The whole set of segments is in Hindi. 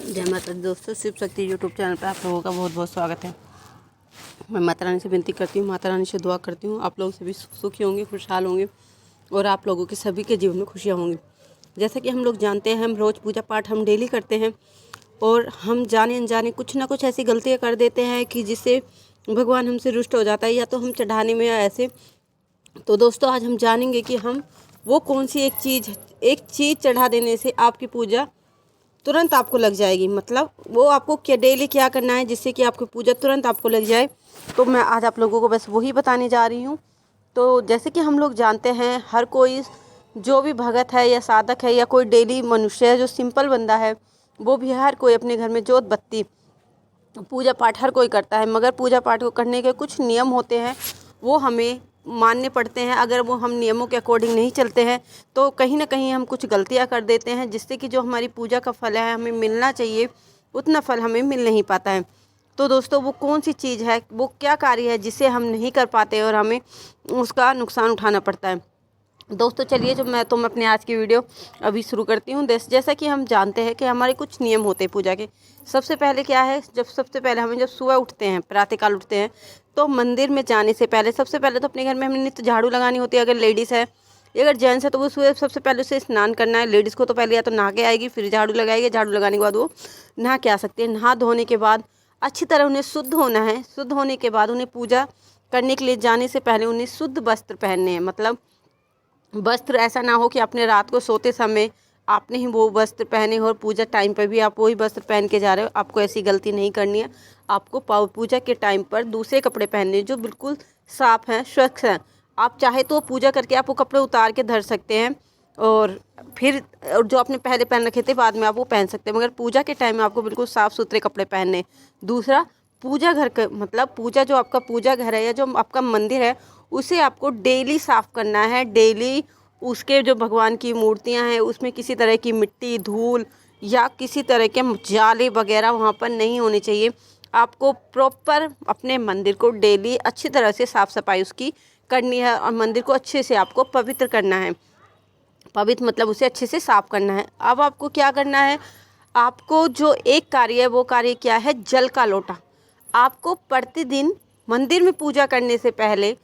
जय माता दी दोस्तों, शिव शक्ति यूट्यूब चैनल पर आप लोगों का बहुत बहुत स्वागत है। मैं माता रानी से विनती करती हूँ, माता रानी से दुआ करती हूँ आप लोग सभी सुखी होंगे, खुशहाल होंगे और आप लोगों के सभी के जीवन में खुशियाँ होंगी। जैसा कि हम लोग जानते हैं, हम रोज़ पूजा पाठ हम डेली करते हैं और हम जाने अनजाने कुछ ना कुछ ऐसी गलतियाँ कर देते हैं कि जिससे भगवान हमसे रुष्ट हो जाता है, या तो हम चढ़ाने में या ऐसे। तो दोस्तों, आज हम जानेंगे कि हम वो कौन सी एक चीज़ चढ़ा देने से आपकी पूजा तुरंत आपको लग जाएगी। मतलब वो आपको क्या डेली क्या करना है जिससे कि आपकी पूजा तुरंत आपको लग जाए। तो मैं आज आप लोगों को बस वही बताने जा रही हूँ। तो जैसे कि हम लोग जानते हैं, हर कोई जो भी भगत है या साधक है या कोई डेली मनुष्य है जो सिंपल बंदा है, वो भी हर कोई अपने घर में जोत बत्ती पूजा पाठ हर कोई करता है। मगर पूजा पाठ को करने के कुछ नियम होते हैं, वो हमें मानने पड़ते हैं। अगर वो हम नियमों के अकॉर्डिंग नहीं चलते हैं तो कहीं ना कहीं हम कुछ गलतियां कर देते हैं, जिससे कि जो हमारी पूजा का फल है, हमें मिलना चाहिए उतना फल हमें मिल नहीं पाता है। तो दोस्तों, वो कौन सी चीज़ है, वो क्या कार्य है जिसे हम नहीं कर पाते और हमें उसका नुकसान उठाना पड़ता है। दोस्तों चलिए, जो मैं अपने आज की वीडियो अभी शुरू करती हूँ। जैसा कि हम जानते हैं कि हमारे कुछ नियम होते हैं पूजा के। सबसे पहले क्या है, सबसे पहले हमें जब सुबह उठते हैं, प्रातःकाल उठते हैं, तो मंदिर में जाने से पहले सबसे पहले तो अपने घर में हमें नित्य झाड़ू लगानी होती है। अगर लेडीज़ है, अगर जेंट्स है तो वो सुबह सबसे पहले उसे स्नान करना है। लेडीज़ को तो पहले या तो नहा के आएगी, फिर झाड़ू लगाएगी, झाड़ू लगाने के बाद वो नहा के आ सकती है। नहा धोने के बाद अच्छी तरह उन्हें शुद्ध होना है। शुद्ध होने के बाद उन्हें पूजा करने के लिए जाने से पहले उन्हें शुद्ध वस्त्र पहनने हैं। मतलब वस्त्र ऐसा ना हो कि आपने रात को सोते समय आपने ही वो वस्त्र पहने हो और पूजा टाइम पर भी आप वही वस्त्र पहन के जा रहे हो। आपको ऐसी गलती नहीं करनी है। आपको पूजा के टाइम पर दूसरे कपड़े पहनने जो बिल्कुल साफ़ हैं, स्वच्छ हैं। आप चाहे तो पूजा करके आप वो कपड़े उतार के धर सकते हैं और फिर जो आपने पहले पहन रखे थे बाद में आप वो पहन सकते हैं, मगर पूजा के टाइम में आपको बिल्कुल साफ़ सुथरे कपड़े पहनने। दूसरा, पूजा घर का मतलब पूजा जो आपका पूजा घर है या जो आपका मंदिर है, उसे आपको डेली साफ़ करना है। डेली उसके जो भगवान की मूर्तियां हैं उसमें किसी तरह की मिट्टी, धूल या किसी तरह के जाले वगैरह वहाँ पर नहीं होने चाहिए। आपको प्रॉपर अपने मंदिर को डेली अच्छी तरह से साफ़ सफाई उसकी करनी है और मंदिर को अच्छे से आपको पवित्र करना है। पवित्र मतलब उसे अच्छे से साफ़ करना है। अब आपको क्या करना है, आपको जो एक कार्य है वो कार्य क्या है, जल का लोटा। आपको प्रतिदिन मंदिर में पूजा करने से पहले,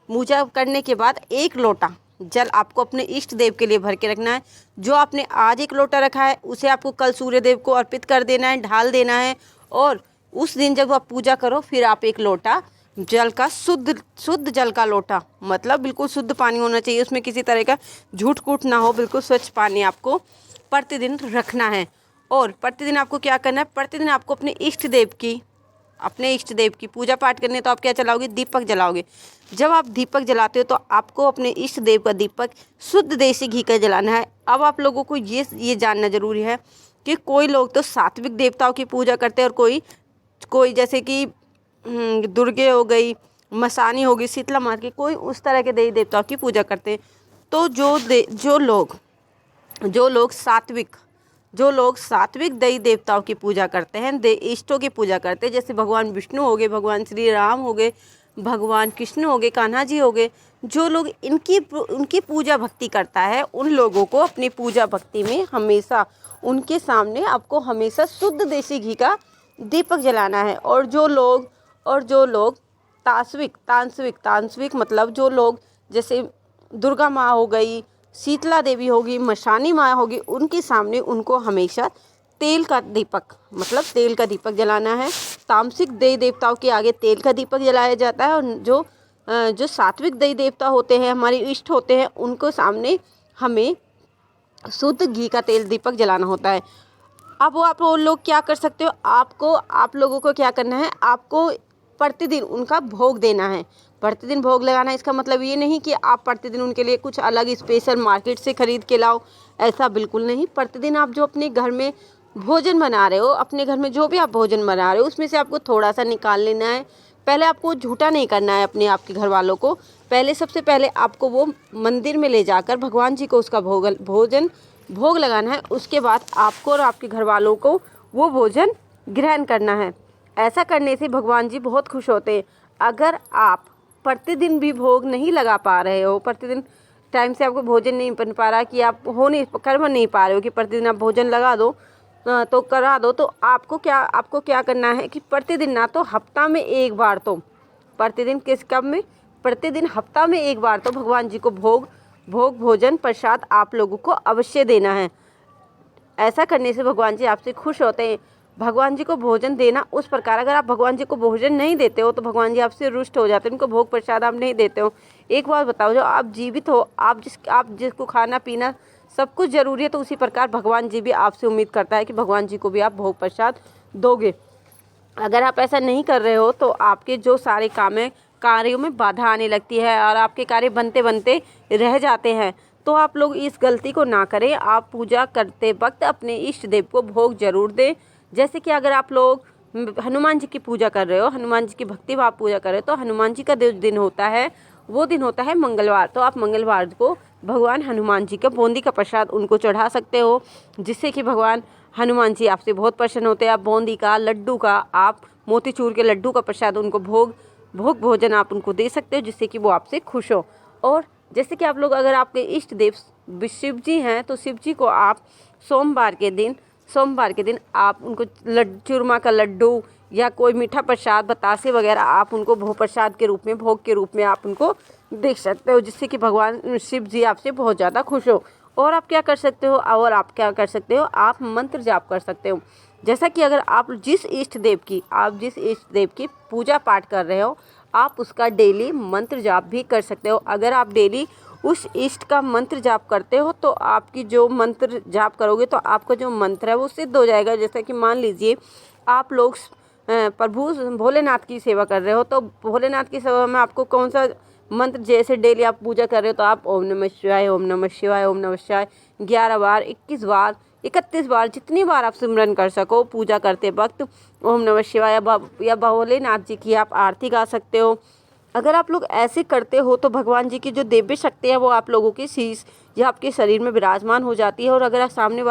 पूजा करने के बाद एक लोटा जल आपको अपने इष्ट देव के लिए भर के रखना है। जो आपने आज एक लोटा रखा है उसे आपको कल सूर्य देव को अर्पित कर देना है, ढाल देना है। और उस दिन जब आप पूजा करो फिर आप एक लोटा जल का शुद्ध जल का लोटा, मतलब बिल्कुल शुद्ध पानी होना चाहिए, उसमें किसी तरह का झूठ कूट ना हो, बिल्कुल स्वच्छ पानी आपको प्रतिदिन रखना है। और प्रतिदिन आपको क्या करना है, प्रतिदिन आपको अपने इष्ट देव की पूजा पाठ करनी है। तो आप क्या जलाओगे, दीपक जलाओगे। जब आप दीपक जलाते हो तो आपको अपने इष्ट देव का दीपक शुद्ध देसी घी का जलाना है। अब आप लोगों को ये जानना जरूरी है कि कोई लोग तो सात्विक देवताओं की पूजा करते हैं और कोई जैसे कि दुर्गे हो गई, मसानी हो गई, शीतला माता की, कोई उस तरह के देवी देवताओं की पूजा करते हैं। तो जो लोग सात्विक देवी देवताओं की पूजा करते हैं, इष्टों की पूजा करते हैं, जैसे भगवान विष्णु हो गए, भगवान श्री राम हो गए, भगवान कृष्ण हो गए, कान्हा जी हो गए, जो लोग उनकी पूजा भक्ति करता है, उन लोगों को अपनी पूजा भक्ति में हमेशा उनके सामने आपको हमेशा शुद्ध देसी घी का दीपक जलाना है। और जो लोग तांत्विक मतलब जो लोग जैसे दुर्गा माँ हो गई, शीतला देवी होगी, मशानी माँ होगी, उनके सामने उनको हमेशा तेल का दीपक जलाना है। तामसिक देवी देवताओं के आगे तेल का दीपक जलाया जाता है और जो सात्विक देवी देवता होते हैं, हमारे इष्ट होते हैं, उनको सामने हमें शुद्ध घी का तेल दीपक जलाना होता है। अब वो आप लोग क्या कर सकते हो, आप लोगों को क्या करना है, आपको प्रतिदिन उनका भोग देना है। प्रतिदिन भोग लगाना, इसका मतलब ये नहीं कि आप प्रतिदिन उनके लिए कुछ अलग स्पेशल मार्केट से ख़रीद के लाओ, ऐसा बिल्कुल नहीं। प्रतिदिन आप जो अपने घर में भोजन बना रहे हो, अपने घर में जो भी आप भोजन बना रहे हो, उसमें से आपको थोड़ा सा निकाल लेना है। पहले आपको झूठा नहीं करना है अपने आपके घर वालों को। सबसे पहले आपको वो मंदिर में ले जाकर भगवान जी को उसका भोग लगाना है। उसके बाद आपको और आपके घर वालों को वो भोजन ग्रहण करना है। ऐसा करने से भगवान जी बहुत खुश होते हैं। अगर आप प्रतिदिन भी भोग नहीं लगा पा रहे हो, प्रतिदिन टाइम से आपको भोजन नहीं बन पा रहा, कि आप कर नहीं पा रहे हो कि प्रतिदिन आप भोजन लगा दो, तो करा दो। तो आपको क्या करना है कि प्रतिदिन, ना तो हफ्ता में एक बार, तो प्रतिदिन प्रतिदिन हफ्ता में एक बार तो भगवान जी को भोजन प्रसाद आप लोगों को अवश्य देना है। ऐसा करने से भगवान जी आपसे खुश होते हैं। भगवान जी को भोजन देना उस प्रकार, अगर आप भगवान जी को भोजन नहीं देते हो तो भगवान जी आपसे रुष्ट हो जाते हैं, उनको भोग प्रसाद आप नहीं देते हो। एक बात बताओ, जो आप जीवित हो, आप जिसको खाना पीना सब कुछ जरूरी है, तो उसी प्रकार भगवान जी भी आपसे उम्मीद करता है कि भगवान जी को भी आप भोग प्रसाद दोगे। अगर आप ऐसा नहीं कर रहे हो तो आपके जो सारे कार्यों में बाधा आने लगती है और आपके कार्य बनते बनते रह जाते हैं। तो आप लोग इस गलती को ना करें। आप पूजा करते वक्त अपने इष्ट देव को भोग जरूर दें। जैसे कि अगर आप लोग हनुमान जी की पूजा कर रहे हो, हनुमान जी की भक्ति भाव पूजा कर रहे हो, तो हनुमान जी का दिन होता है, वो दिन होता है मंगलवार। तो आप मंगलवार को भगवान हनुमान जी का बूंदी का प्रसाद उनको चढ़ा सकते हो, जिससे कि भगवान हनुमान जी आपसे बहुत प्रसन्न होते हैं। आप बूंदी का, लड्डू का, आप मोतीचूर के लड्डू का प्रसाद उनको भोग भोजन आप उनको दे सकते हो, जिससे कि वो आपसे खुश हो। और जैसे कि आप लोग, अगर आपके इष्ट देव शिव जी हैं, तो शिव जी को आप सोमवार के दिन आप उनको चूरमा का लड्डू या कोई मीठा प्रसाद, बतासे वगैरह आप उनको भोग प्रसाद के रूप में, भोग के रूप में आप उनको दे सकते हो, जिससे कि भगवान शिव जी आपसे बहुत ज़्यादा खुश हो। और आप क्या कर सकते हो, आप मंत्र जाप कर सकते हो। जैसा कि अगर आप जिस इष्ट देव की पूजा पाठ कर रहे हो, आप उसका डेली मंत्र जाप भी कर सकते हो। अगर आप डेली उस इष्ट का मंत्र जाप करते हो, तो आपकी जो मंत्र जाप करोगे तो आपका जो मंत्र है वो सिद्ध हो जाएगा। जैसा कि मान लीजिए आप लोग प्रभु भोलेनाथ की सेवा कर रहे हो, तो भोलेनाथ की सेवा में आपको कौन सा मंत्र, जैसे डेली आप पूजा कर रहे हो तो आप ओम नमः शिवाय, ओम नमः शिवाय, ओम नमः शिवाय 11 बार, 21 बार, 31 बार, जितनी बार आप सिमरन कर सको पूजा करते वक्त ओम नमः शिवाय या भोलेनाथ जी की आप आरती गा सकते हो। अगर आप लोग ऐसे करते हो तो भगवान जी की जो दिव्य शक्ति है वो आप लोगों की शीश या आपके शरीर में विराजमान हो जाती है। और अगर सामने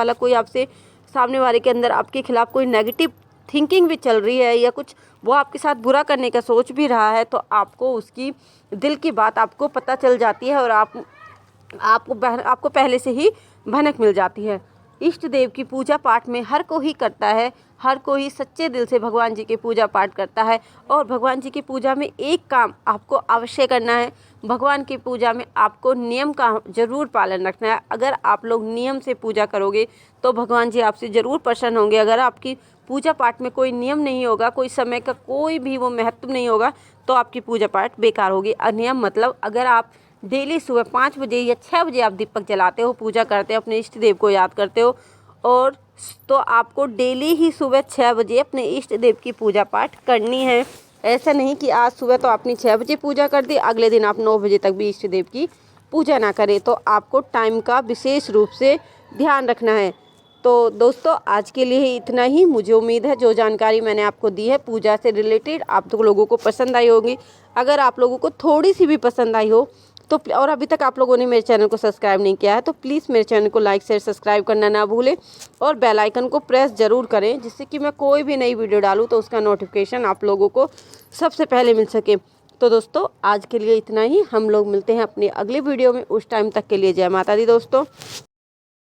वाले के अंदर आपके खिलाफ कोई नेगेटिव थिंकिंग भी चल रही है या कुछ वो आपके साथ बुरा करने का सोच भी रहा है, तो आपको उसकी दिल की बात आपको पता चल जाती है और आपको पहले से ही भनक मिल जाती है। इष्ट देव की पूजा पाठ में हर कोई करता है, हर कोई सच्चे दिल से भगवान जी की पूजा पाठ करता है। और भगवान जी की पूजा में एक काम आपको अवश्य करना है, भगवान की पूजा में आपको नियम का ज़रूर पालन रखना है। अगर आप लोग नियम से पूजा करोगे तो भगवान जी आपसे ज़रूर प्रसन्न होंगे। अगर आपकी पूजा पाठ में कोई नियम नहीं होगा, कोई समय का कोई भी वो महत्व नहीं होगा, तो आपकी पूजा पाठ बेकार होगी। नियम मतलब, अगर आप डेली सुबह 5 बजे या 6 बजे आप दीपक जलाते हो, पूजा करते हो, अपने इष्ट देव को याद करते हो, और तो आपको डेली ही सुबह 6 बजे अपने इष्ट देव की पूजा पाठ करनी है। ऐसा नहीं कि आज सुबह तो आपने 6 बजे पूजा कर दी, अगले दिन आप 9 बजे तक भी इष्ट देव की पूजा ना करें। तो आपको टाइम का विशेष रूप से ध्यान रखना है। तो दोस्तों, आज के लिए इतना ही। मुझे उम्मीद है जो जानकारी मैंने आपको दी है पूजा से रिलेटेड, आप लोगों को पसंद आई होगी। अगर आप लोगों को थोड़ी सी भी पसंद आई हो तो, और अभी तक आप लोगों ने मेरे चैनल को सब्सक्राइब नहीं किया है, तो प्लीज़ मेरे चैनल को लाइक शेयर सब्सक्राइब करना ना भूलें और बेल आइकन को प्रेस ज़रूर करें, जिससे कि मैं कोई भी नई वीडियो डालूँ तो उसका नोटिफिकेशन आप लोगों को सबसे पहले मिल सके। तो दोस्तों, आज के लिए इतना ही। हम लोग मिलते हैं अपनी अगली वीडियो में। उस टाइम तक के लिए जय माता दी दोस्तों।